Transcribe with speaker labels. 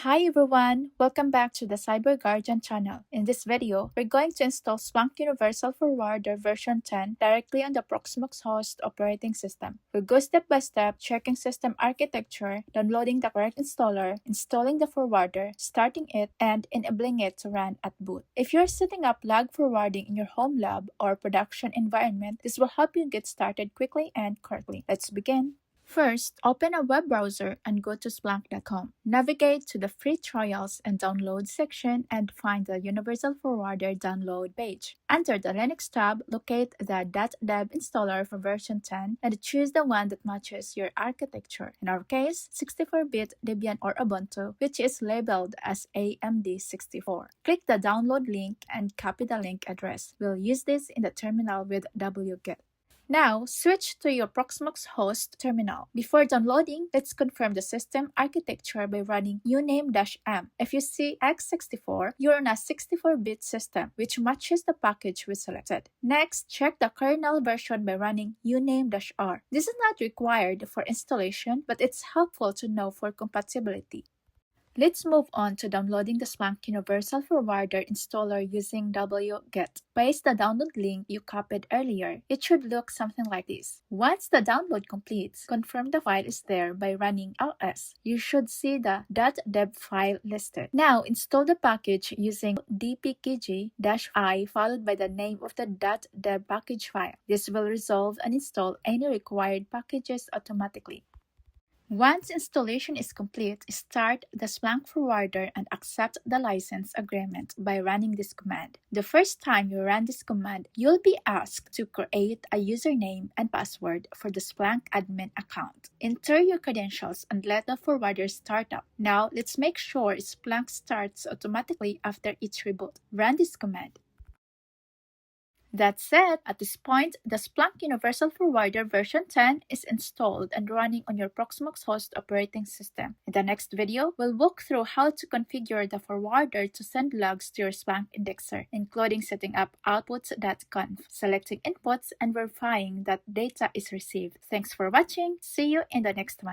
Speaker 1: Hi everyone! Welcome back to the Cyber Guardian channel. In this video, we're going to install Splunk Universal Forwarder version 10 directly on the Proxmox host operating system. We'll go step by step, checking system architecture, downloading the correct installer, installing the forwarder, starting it, and enabling it to run at boot. If you're setting up log forwarding in your home lab or production environment, this will help you get started quickly and correctly. Let's begin. First, open a web browser and go to Splunk.com. Navigate to the free trials and download section and find the Universal Forwarder download page. Under the Linux tab, locate the .deb installer for version 10 and choose the one that matches your architecture. In our case, 64-bit Debian or Ubuntu, which is labeled as AMD64. Click the download link and copy the link address. We'll use this in the terminal with wget. Now, switch to your Proxmox host terminal. Before downloading, let's confirm the system architecture by running uname-m. If you see x64, you're on a 64-bit system, which matches the package we selected. Next, check the kernel version by running uname-r. This is not required for installation, but it's helpful to know for compatibility. Let's move on to downloading the Splunk Universal Forwarder installer using wget. Paste the download link you copied earlier. It should look something like this. Once the download completes, confirm the file is there by running ls. You should see the .deb file listed. Now, install the package using dpkg-i followed by the name of the .deb package file. This will resolve and install any required packages automatically. Once installation is complete, start the Splunk Forwarder and accept the license agreement by running this command. The first time you run this command, you'll be asked to create a username and password for the Splunk admin account. Enter your credentials and let the forwarder start up. Now, let's make sure Splunk starts automatically after each reboot. Run this command. That's it! At this point, the Splunk Universal Forwarder version 10 is installed and running on your Proxmox host operating system. In the next video, we'll walk through how to configure the forwarder to send logs to your Splunk indexer, including setting up outputs.conf, selecting inputs, and verifying that data is received. Thanks for watching. See you in the next one.